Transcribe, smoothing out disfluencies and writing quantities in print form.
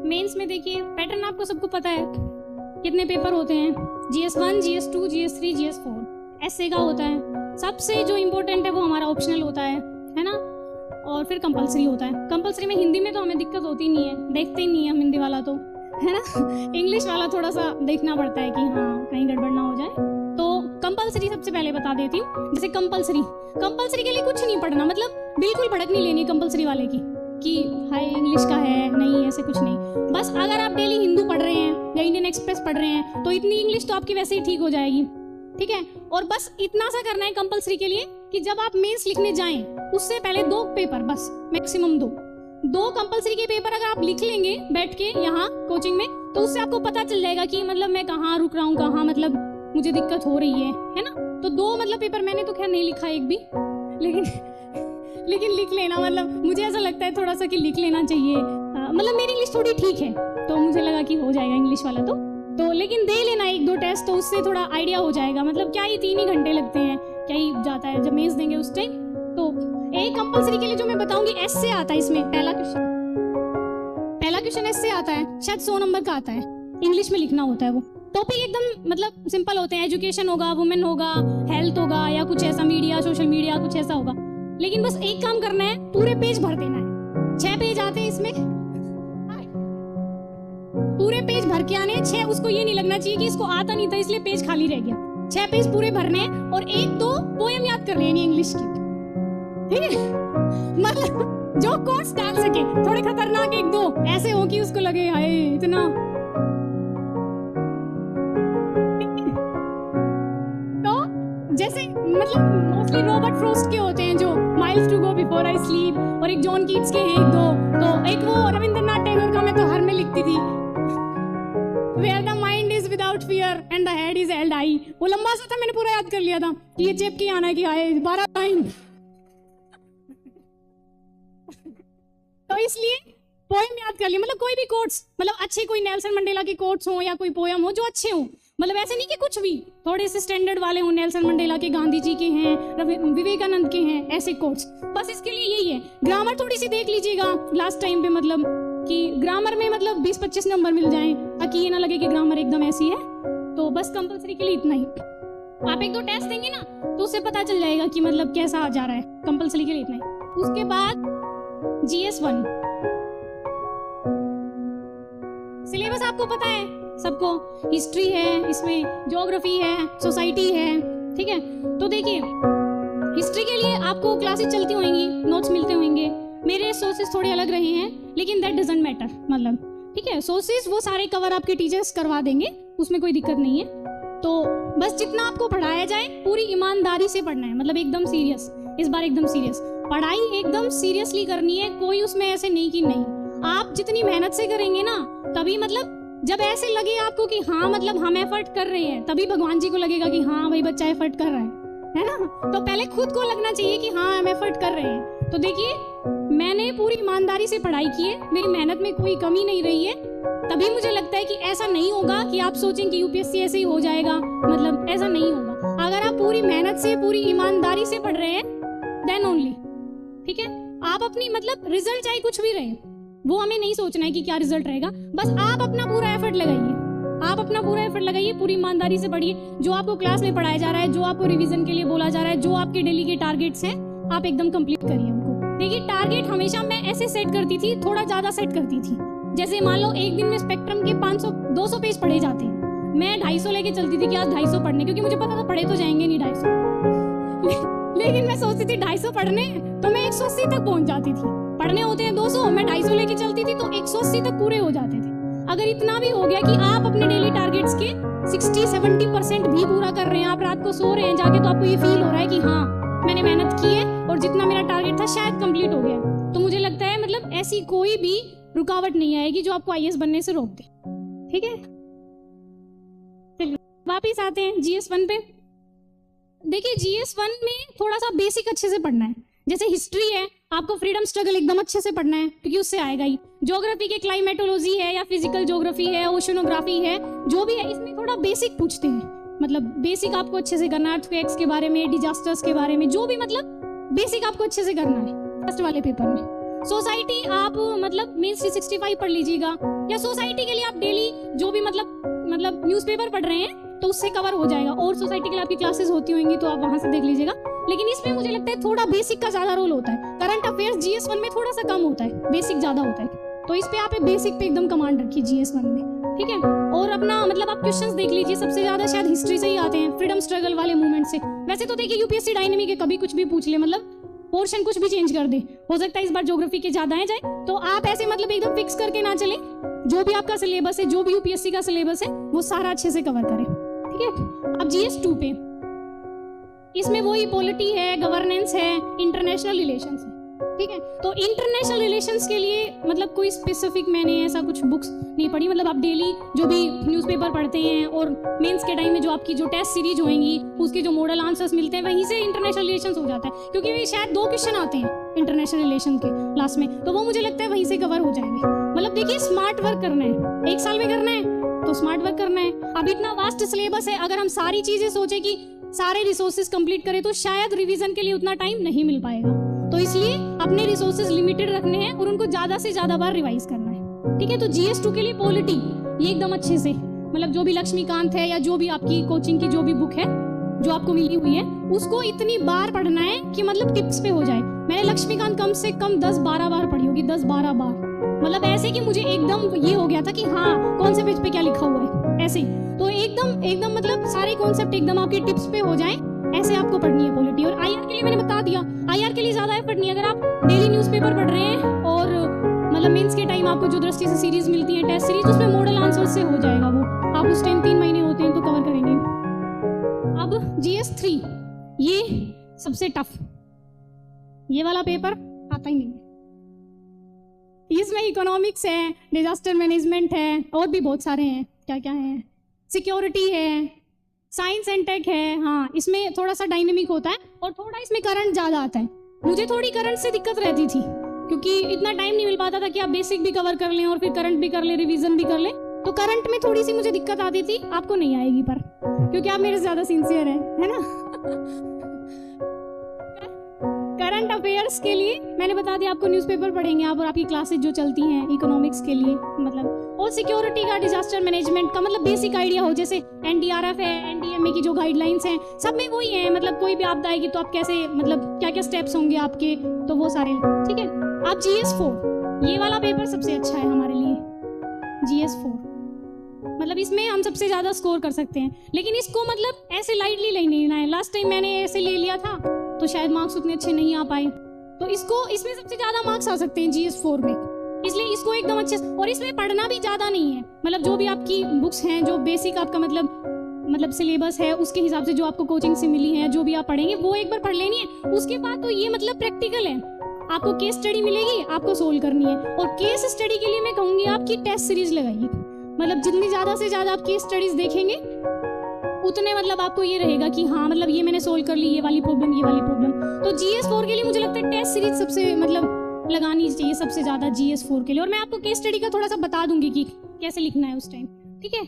Mains में देखिए pattern आपको सबको पता है, कितने पेपर होते हैं, GS1, GS2, GS3, GS4, ऐसे का होता है। सबसे जो इम्पोर्टेंट है वो हमारा ऑप्शनल होता है ना, और फिर कंपलसरी होता है। कंपलसरी में हिंदी में तो हमें दिक्कत होती नहीं है, देखते ही नहीं है हम हिंदी वाला तो, है ना। इंग्लिश वाला थोड़ा सा देखना पड़ता है कि हाँ कहीं गड़बड़ ना हो जाए। तो कंपलसरी सबसे पहले बता देती हूँ। जैसे कंपलसरी के लिए कुछ नहीं पढ़ना, मतलब बिल्कुल भड़क नहीं लेनी कंपलसरी वाले की कि हाय इंग्लिश का है, नहीं ऐसे कुछ नहीं। बस अगर आप डेली हिंदू पढ़ रहे हैं या इंडियन एक्सप्रेस पढ़ रहे हैं तो इतनी इंग्लिश तो आपकी वैसे ही ठीक हो जाएगी, ठीक है। और बस इतना सा करना है कंपलसरी के लिए कि जब आप मेंस लिखने जाएं उससे पहले 2 पेपर, बस मैक्सिमम 2 कंपलसरी के पेपर अगर आप लिख लेंगे बैठ के यहाँ कोचिंग में, तो उससे आपको पता चल जाएगा कि मतलब मैं कहाँ रुक रहा हूँ, कहाँ मतलब मुझे दिक्कत हो रही है ना। तो 2 मतलब पेपर मैंने तो खैर नहीं लिखा एक भी, लेकिन लिख लेना, मतलब मुझे ऐसा लगता है थोड़ा सा कि लिख लेना चाहिए। मतलब मेरी इंग्लिश थोड़ी ठीक है तो मुझे लगा कि हो जाएगा इंग्लिश वाला तो लेकिन दे लेना 1-2 टेस्ट, तो उससे थोड़ा आइडिया हो जाएगा। मतलब क्या ही 3 ही घंटे लगते हैं, क्या ही जाता है जब मेंस देंगे उस टाइम। तो एक कंपलसरी के लिए जो मैं बताऊंगी ऐसे आता है, इसमें पहला क्वेश्चन ऐसे आता है, शायद 100 नंबर का आता है, इंग्लिश में लिखना होता है। वो टॉपिक एकदम मतलब सिंपल होते हैं, एजुकेशन होगा, वुमेन होगा, हेल्थ होगा, या कुछ ऐसा मीडिया, सोशल मीडिया, कुछ ऐसा होगा। लेकिन बस एक काम करना है, पूरे पेज भर देना है। 6 पेज आते हैं इसमें, पूरे पेज भर के आने हैं 6। उसको ये नहीं लगना चाहिए कि इसको आता नहीं था इसलिए पेज खाली रह गया। 6 पेज पूरे भरने हैं और 1-2 पोएम याद कर लेनी इंग्लिश की, ठीक है। मतलब जो कोट्स डाल सके, थोड़े खतरनाक 1-2 ऐसे हो कि उसको लगे हाय इतना। तो जैसे मतलब मोस्टली रॉबर्ट फ्रॉस्ट के होते हैं जो miles to go before I sleep, और एक जॉन कीट्स के हैं 1-2, तो एक वो रविंद्रनाथ टैगोर का मैं तो हर में लिखती थी, Where the mind is without fear and the head is held high। वो लंबा सा था, मैंने पूरा याद कर लिया था कि ये चेप के आना है कि आए 12 लाइन। तो इसलिए पोएम याद कर लिया, मतलब कोई भी कोट्स, मतलब अच्छे कोई नेल्सन मंडेला के कोट्स हो या कोई पोएम हो जो अच्छे हो, मतलब ऐसे नहीं कि कुछ भी थोड़े से स्टैंडर्ड वाले हो, नेल्सन मंडेला के, गांधी जी के हैं, विवेकानंद के हैं, ऐसे कोट्स। बस इसके लिए यही है। ग्रामर थोड़ी सी देख लीजिएगा लास्ट टाइम पे, मतलब कि ग्रामर में मतलब 20-25 नंबर मिल जाएं, ताकि ये ना लगे कि ग्रामर एकदम ऐसी है। तो बस कंपलसरी के लिए इतना ही। आप 1-2 टेस्ट देंगे ना तो उससे पता चल जाएगा कि मतलब कैसा जा रहा है। कंपलसरी के लिए इतना ही। उसके बाद GS1 सिलेबस आपको पता है सबको, हिस्ट्री है, इसमें ज्योग्राफी है, सोसाइटी है, ठीक है। तो देखिए हिस्ट्री के लिए आपको क्लासेस चलती होंगी, नोट्स मिलते होंगे। मेरे सोर्सेज थोड़े अलग रहे हैं लेकिन दैट डजंट मैटर, मतलब ठीक है। सोर्सेज वो सारे कवर आपके टीचर्स करवा देंगे, उसमें कोई दिक्कत नहीं है। तो बस जितना आपको पढ़ाया जाए पूरी ईमानदारी से पढ़ना है, मतलब एकदम सीरियस, इस बार एकदम सीरियस पढ़ाई एकदम सीरियसली करनी है। कोई उसमें ऐसे नहीं कि नहीं, आप जितनी मेहनत से करेंगे ना तभी, मतलब जब ऐसे लगे आपको कि हाँ मतलब हम एफर्ट कर रहे हैं, तभी भगवान जी को लगेगा कि हाँ भाई बच्चा एफर्ट कर रहा है ना। तो पहले खुद को लगना चाहिए कि हाँ हम एफर्ट कर रहे हैं। तो देखिए मैंने पूरी ईमानदारी से पढ़ाई की है, मेरी मेहनत में कोई कमी नहीं रही है, तभी मुझे लगता है कि ऐसा नहीं होगा कि आप सोचें कि यूपीएससी ऐसे ही हो जाएगा, मतलब ऐसा नहीं होगा। अगर आप पूरी मेहनत से, पूरी ईमानदारी से पढ़ रहे हैं देन ओनली, ठीक है। आप अपनी मतलब रिजल्ट चाहे कुछ भी रहे, वो हमें नहीं सोचना है कि क्या रिजल्ट रहेगा, बस आप अपना पूरा एफर्ट लगाइए, आप अपना पूरा एफर्ट लगाइए, पूरी ईमानदारी से पढ़िए। जो आपको क्लास में पढ़ाया जा रहा है, जो आपको रिवीजन के लिए बोला जा रहा है, जो आपके डेली के टारगेट्स हैं, आप एकदम कंप्लीट करिए उनको। देखिए टारगेट हमेशा मैं ऐसे सेट करती थी, थोड़ा ज्यादा सेट करती थी। जैसे मान लो एक दिन में स्पेक्ट्रम के 500-200 पेज पढ़े जाते हैं, मैं 250 लेके चलती थी कि आज 250 पढ़ने, क्योंकि मुझे पता था पढ़े तो जाएंगे नहीं 250। लेकिन मैं सोचती थी 250 पढ़ने, तो मैं 180 तक पहुंच जाती थी। पढ़ने होते हैं 200, मैं 250 लेके चलती थी तो 180 तक पूरे हो जाते थे। अगर इतना भी हो गया कि आप अपने डेली टारगेट्स के 60-70% भी पूरा कर रहे हैं, आप रात को सो रहे हैं जाके, तो आपको ये फील हो रहा है कि हाँ मैंने मेहनत की है और जितना मेरा टारगेट था शायद कंप्लीट हो गया, तो मुझे लगता है मतलब ऐसी कोई भी रुकावट नहीं आएगी जो आपको IAS बनने से रोक दे, ठीक है। चलिए वापिस आते हैं GS1 पे। देखिए GS1 में थोड़ा सा बेसिक अच्छे से पढ़ना है। जैसे हिस्ट्री है, आपको फ्रीडम स्ट्रगल एकदम अच्छे से पढ़ना है क्योंकि उससे आएगा ही। ज्योग्राफी के क्लाइमेटोलॉजी है या फिजिकल ज्योग्राफी है, ओशनोग्राफी है, जो भी है इसमें थोड़ा बेसिक पूछते हैं, मतलब बेसिक आपको अच्छे से करना है। अर्थक्वेक्स के बारे में, डिजास्टर्स के बारे में, जो भी मतलब बेसिक आपको अच्छे से करना है फर्स्ट वाले पेपर में। सोसाइटी आप मतलब मेंस 365 पढ़ लीजिएगा, या सोसाइटी के लिए आप डेली जो भी मतलब न्यूज़पेपर पढ़ रहे हैं तो उससे कवर हो जाएगा, और सोसाइटी के लिए आपकी क्लासेस होती होंगी तो आप वहां से देख लीजिएगा। लेकिन इसमें मुझे लगता है थोड़ा बेसिक का ज्यादा रोल होता है, करंट अफेयर्स GS1 में थोड़ा सा कम होता है, बेसिक ज्यादा होता है। तो इस पे आप बेसिक पे एकदम कमांड रखिए GS1 में, ठीक है। और अपना मतलब आप क्वेश्चंस देख लीजिए, सबसे ज्यादा शायद हिस्ट्री से ही आते हैं, फ्रीडम स्ट्रगल वाले मूवमेंट से। वैसे तो देखिए UPSC डायनेमिक है, कभी कुछ भी पूछ ले, मतलब पोर्शन कुछ भी चेंज कर दे, हो सकता है इस बार ज्योग्राफी के ज्यादा आ जाए, तो आप ऐसे मतलब एकदम फिक्स करके ना चले, जो भी आपका सिलेबस है, जो भी UPSC का सिलेबस है वो सारा अच्छे से कवर करें, ठीक है। अब GS2 पे, इसमें वही पॉलिटी है, गवर्नेंस है, इंटरनेशनल रिलेशंस है, ठीक है। तो इंटरनेशनल रिलेशंस के लिए मतलब कोई स्पेसिफिक मैंने ऐसा कुछ बुक्स नहीं पढ़ी, मतलब आप डेली जो भी न्यूज़पेपर पढ़ते हैं और मेंस के टाइम में जो आपकी जो टेस्ट सीरीज होंगी उसके जो मॉडल आंसर्स मिलते हैं वहीं से इंटरनेशनल रिलेशंस हो जाता है, क्योंकि वे शायद 2 क्वेश्चन आते हैं इंटरनेशनल रिलेशन के लास्ट में, तो वो मुझे लगता है वहीं से कवर हो जाएंगे। मतलब देखिए स्मार्ट वर्क करना है, 1 साल में करना है तो स्मार्ट वर्क करना है। अब इतना वास्ट सिलेबस है, अगर हम सारी चीजें सोचे कि सारे रिसोर्सेज कंप्लीट करें तो शायद रिवीजन के लिए उतना टाइम नहीं मिल पाएगा, तो इसलिए अपने रिसोर्सेज लिमिटेड रखने हैं और उनको ज्यादा से ज्यादा बार रिवाइज करना है, ठीक है। तो GS2 के लिए पॉलिटी ये एकदम अच्छे से, मतलब जो भी लक्ष्मीकांत है या जो भी आपकी कोचिंग की जो भी बुक है जो आपको मिली हुई है उसको इतनी बार पढ़ना है कि मतलब टिप्स पे हो जाए। मैंने लक्ष्मीकांत कम से कम 10-12 बार पढ़ी होगी, 10-12 बार, मतलब ऐसे कि मुझे एकदम ये हो गया था कि हाँ कौन से पेज पे क्या लिखा हुआ है, ऐसे। तो एकदम मतलब सारे कॉन्सेप्ट एकदम आपके टिप्स पे हो जाए, ऐसे आपको पढ़नी है पॉलिटी। और IR के लिए मैंने बता दिया, IR के लिए ज्यादा एफर्ट नहीं है, अगर आप डेली न्यूज़पेपर पढ़ रहे हैं और मतलब मेंस के टाइम आपको जो दृष्टि से सीरीज मिलती है, टेस्ट सीरीज, उसमें मॉडल आंसर से हो जाएगा वो, आप उस टाइम 3 महीने होते हैं तो कवर करेंगे। अब GS3 ये सबसे टफ, ये वाला पेपर आता ही नहीं है, इसमें इकोनॉमिक्स है, डिजास्टर मैनेजमेंट है, और भी बहुत सारे हैं, क्या क्या है, सिक्योरिटी है, साइंस एंड टेक है। हाँ इसमें थोड़ा सा डायनेमिक होता है और थोड़ा इसमें करंट ज्यादा आता है। मुझे थोड़ी करंट से दिक्कत रहती थी क्योंकि इतना टाइम नहीं मिल पाता था कि आप बेसिक भी कवर कर लें और फिर करंट भी कर लें, रिवीजन भी कर लें, तो करंट में थोड़ी सी मुझे दिक्कत आती थी। आपको नहीं आएगी पर, क्योंकि आप मेरे से ज्यादा सिंसियर है ना। करंट अफेयर्स के लिए मैंने बता दिया, आपको न्यूज़पेपर पढ़ेंगे आप और आपकी क्लासेज जो चलती हैं इकोनॉमिक्स के लिए, मतलब, और सिक्योरिटी का, डिजास्टर मैनेजमेंट का मतलब बेसिक आइडिया हो, जैसे NDRF है, NDMA की जो गाइडलाइंस हैं सब में वही है, मतलब कोई भी आपदा आएगी तो आप कैसे, मतलब क्या क्या स्टेप्स होंगे आपके, तो वो सारे, ठीक है। अब GS4 ये वाला पेपर सबसे अच्छा है हमारे लिए, GS4 मतलब इसमें हम सबसे ज्यादा स्कोर कर सकते हैं, लेकिन इसको मतलब ऐसे लाइटली नहीं लेना है। लास्ट टाइम मैंने ऐसे ले लिया था तो शायद मार्क्स उतने अच्छे नहीं आ पाए, तो इसको इसमें सबसे ज्यादा मार्क्स आ सकते हैं GS4 में, इसलिए इसको एकदम अच्छे, और इसमें पढ़ना भी ज्यादा नहीं है, मतलब जो भी आपकी बुक्स हैं, जो बेसिक आपका मतलब सिलेबस है उसके हिसाब से जो आपको कोचिंग से मिली है, जो भी आप पढ़ेंगे वो एक बार पढ़ लेनी है। उसके बाद तो ये मतलब प्रैक्टिकल है, आपको केस स्टडी मिलेगी, आपको सोल्व करनी है, और केस स्टडी के लिए मैं कहूंगी आपकी टेस्ट सीरीज लगाइए, मतलब जितनी ज्यादा से ज्यादा आप केस स्टडीज देखेंगे उतने मतलब आपको ये रहेगा कि हाँ मतलब ये मैंने सोल्व कर ली, ये वाली प्रॉब्लम, ये वाली प्रॉब्लम। तो GS4 के लिए मुझे लगता है टेस्ट सीरीज सबसे मतलब लगानी चाहिए सबसे ज्यादा GS4 के लिए, और मैं आपको केस स्टडी का थोड़ा सा बता दूंगी कि कैसे लिखना है उस टाइम, ठीक है।